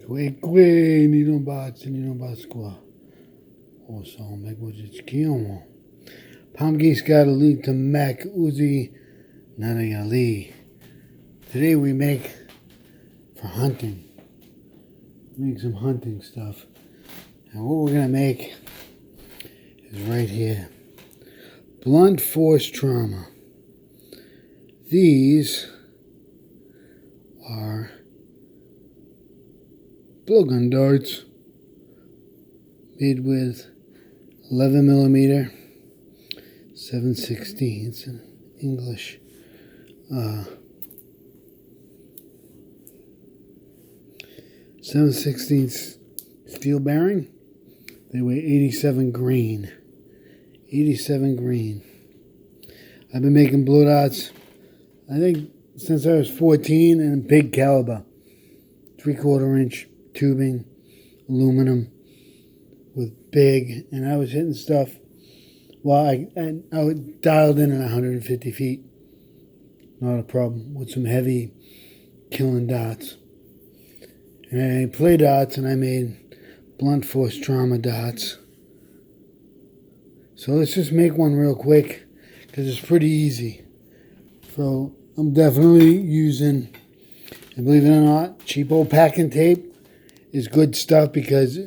Kwe ni no bats ni no baskwa. Also, make what it's kiyomo. Pamgi's got a link to Mac Uzi Nanayali. Today we make for hunting. Make some hunting stuff. And what we're gonna make is right here. Blunt force trauma. These are blowgun darts made with 11mm 7/16 in English. 7/16 steel bearing. They weigh 87 grain. 87 grain. I've been making blow dots, I think, since I was 14, and big caliber. 3/4 inch tubing, aluminum, with big, and I was hitting stuff. Well, I was dialed in at 150 feet. Not a problem. With some heavy killing dots. And I play dots, and I made blunt force trauma dots. So let's just make one real quick, because it's pretty easy. So I'm definitely using, and believe it or not, cheap old packing tape is good stuff, because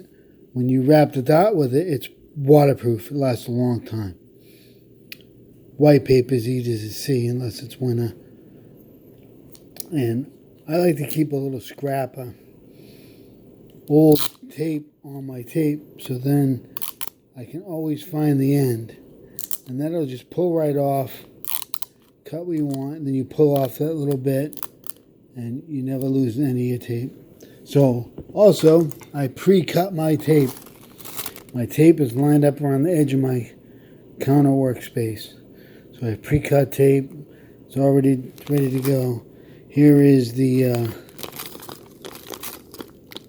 when you wrap the dot with it, it's waterproof. It lasts a long time. White paper is easy to see unless it's winter. And I like to keep a little scrap of old tape on my tape, so then I can always find the end. And that'll just pull right off, cut what you want, and then you pull off that little bit, and you never lose any of your tape. So, also, I pre-cut my tape. My tape is lined up around the edge of my counter workspace. So I pre-cut tape. It's already ready to go. Here is the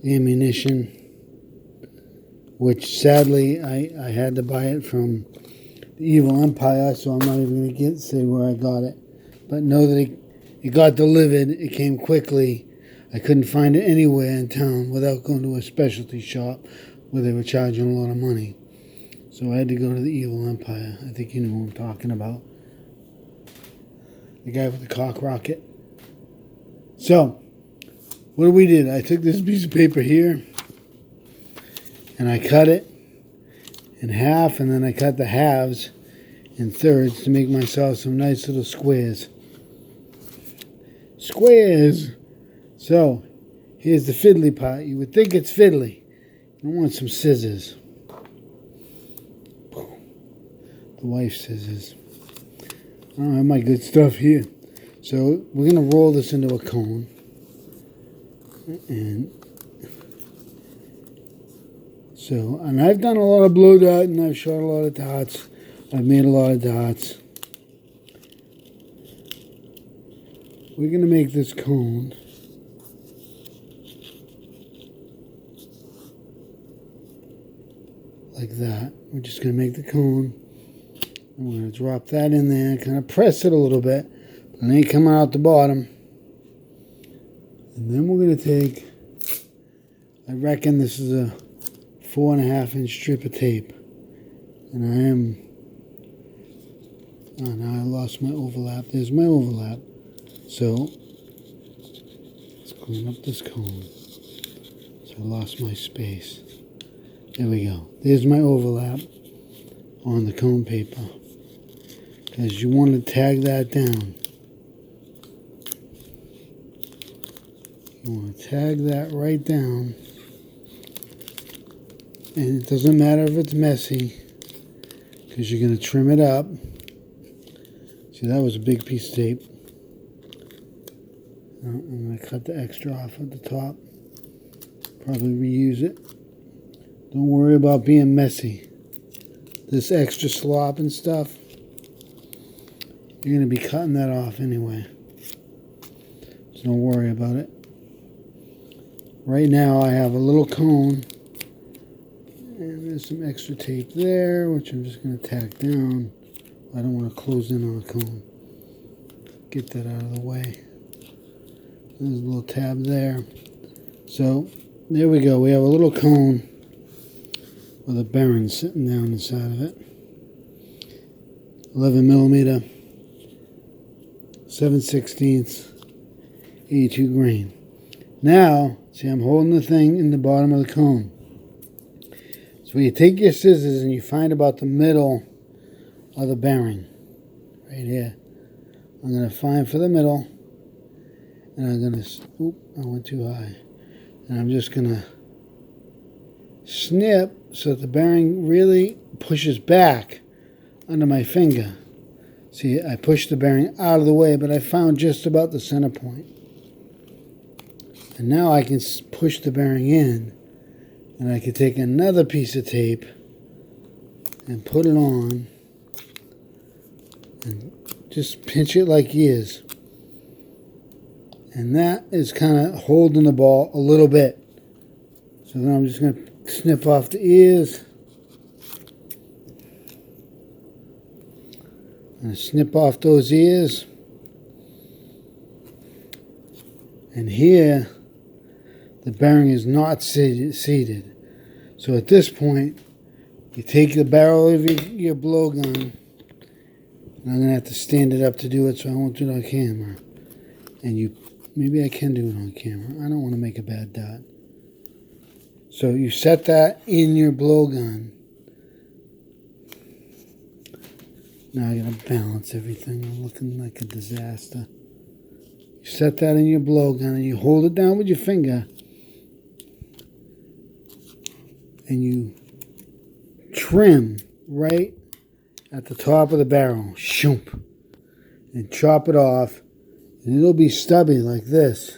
ammunition, which sadly I had to buy it from the Evil Empire, so I'm not even going to say where I got it. But know that it got delivered. It came quickly. I couldn't find it anywhere in town without going to a specialty shop where they were charging a lot of money. So I had to go to the Evil Empire. I think you know who I'm talking about. The guy with the cock rocket. So, what we did, I took this piece of paper here and I cut it in half, and then I cut the halves in thirds to make myself some nice little squares. Squares! So, here's the fiddly part. You would think it's fiddly. I want some scissors. The wife's scissors. I don't have my good stuff here. So, we're going to roll this into a cone. And I've done a lot of blow dot, and I've shot a lot of dots. I've made a lot of dots. We're going to make this cone. Like that. We're just going to make the cone. And we're going to drop that in there, kind of press it a little bit, but it ain't coming out the bottom. And then we're going to take, I reckon this is a 4.5 inch strip of tape. And now I lost my overlap. There's my overlap. So, let's clean up this cone. So I lost my space. There we go. There's my overlap on the cone paper. Because you want to tag that down. You want to tag that right down. And it doesn't matter if it's messy, because you're going to trim it up. See, that was a big piece of tape. I'm going to cut the extra off at the top. Probably reuse it. Don't worry about being messy. This extra slop and stuff, you're going to be cutting that off anyway. So don't worry about it. Right now I have a little cone, and there's some extra tape there, which I'm just going to tack down. I don't want to close in on the cone. Get that out of the way. There's a little tab there. So there we go. We have a little cone with a bearing sitting down inside of it. 11 millimeter, 7/16, 82 grain. Now, see, I'm holding the thing in the bottom of the cone. So you take your scissors and you find about the middle of the bearing, right here. I'm going to find for the middle, and I'm going to, oop, I went too high. And I'm just going to snip so that the bearing really pushes back under my finger. See, I pushed the bearing out of the way, but I found just about the center point. And now I can push the bearing in, and I can take another piece of tape and put it on and just pinch it like ears. And that is kind of holding the ball a little bit. So then I'm just going to snip off the ears. And snip off those ears. And here, the bearing is not seated. So at this point, you take the barrel of your blowgun, and I'm going to have to stand it up to do it, so I won't do it on camera. And maybe I can do it on camera. I don't want to make a bad dot. So you set that in your blowgun. Now I got to balance everything. I'm looking like a disaster. You set that in your blowgun and you hold it down with your finger. And you trim right at the top of the barrel. Shoop. And chop it off. And it'll be stubby like this.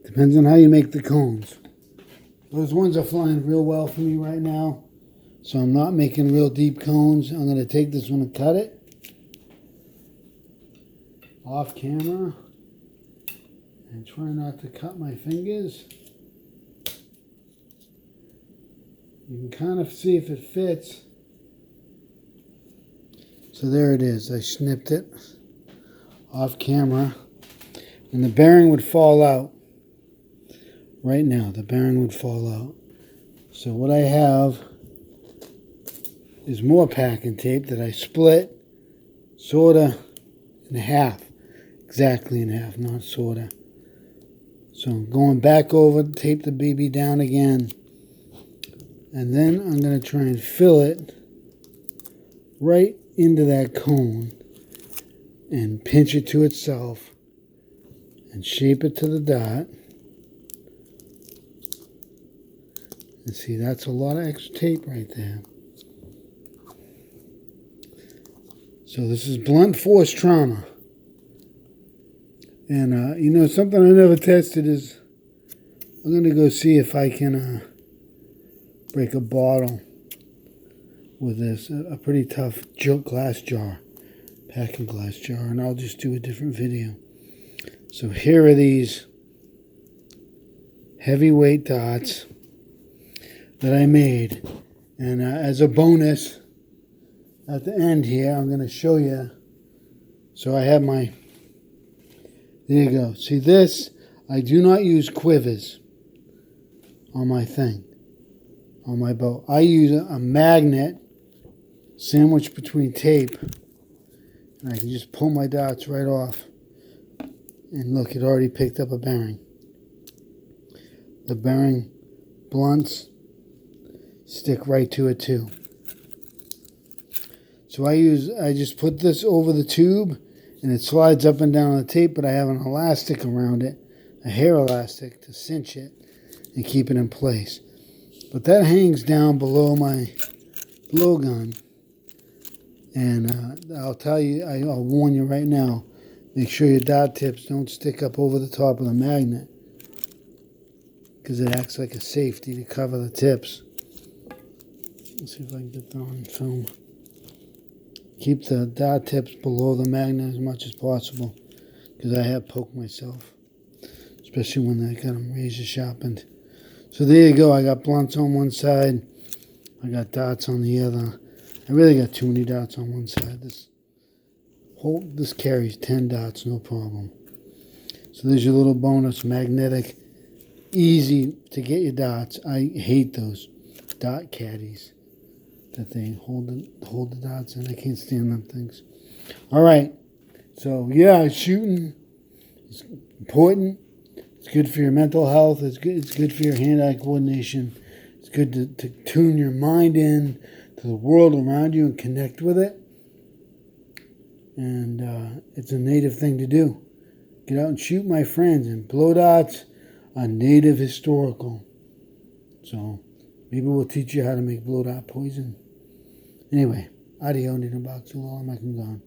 Depends on how you make the cones. Those ones are flying real well for me right now. So I'm not making real deep cones. I'm going to take this one and cut it. Off camera. And try not to cut my fingers. You can kind of see if it fits. So there it is. I snipped it off camera. And the bearing would fall out. Right now, the bearing would fall out. So what I have is more packing tape that I split sorta in half. Exactly in half, not sorta. So I'm going back over, tape the BB down again. And then I'm going to try and fill it right into that cone and pinch it to itself and shape it to the dot. And see, that's a lot of extra tape right there. So this is blunt force trauma. And, you know, something I never tested is I'm going to go see if I can break a bottle with this. A pretty tough glass jar, packing glass jar. And I'll just do a different video. So here are these heavyweight dots that I made. And as a bonus, at the end here, I'm going to show you. So I have my, there you go. See this? I do not use quivers on my thing, on my bow. I use a magnet sandwiched between tape. And I can just pull my dots right off. And look, it already picked up a bearing. The bearing blunts stick right to it too. So I just put this over the tube and it slides up and down on the tape, but I have an elastic around it, a hair elastic to cinch it and keep it in place. But that hangs down below my blowgun. And I'll tell you, I'll warn you right now, make sure your dot tips don't stick up over the top of the magnet, because it acts like a safety to cover the tips. Let's see if I can get that on film. Keep the dot tips below the magnet as much as possible, because I have poked myself, especially when I got them razor sharpened. So there you go. I got blunts on one side. I got dots on the other. I really got too many dots on one side. This carries 10 dots, no problem. So there's your little bonus, magnetic, easy to get your dots. I hate those dot caddies that they hold the dots in. I can't stand them things. All right, so yeah, shooting is important. It's good for your mental health. It's good for your hand-eye coordination. It's good to tune your mind in to the world around you and connect with it. And it's a native thing to do. Get out and shoot, my friends. And blow dots are native historical. So maybe we'll teach you how to make blow dot poison. Anyway, adios, Nina Box. I'm gone.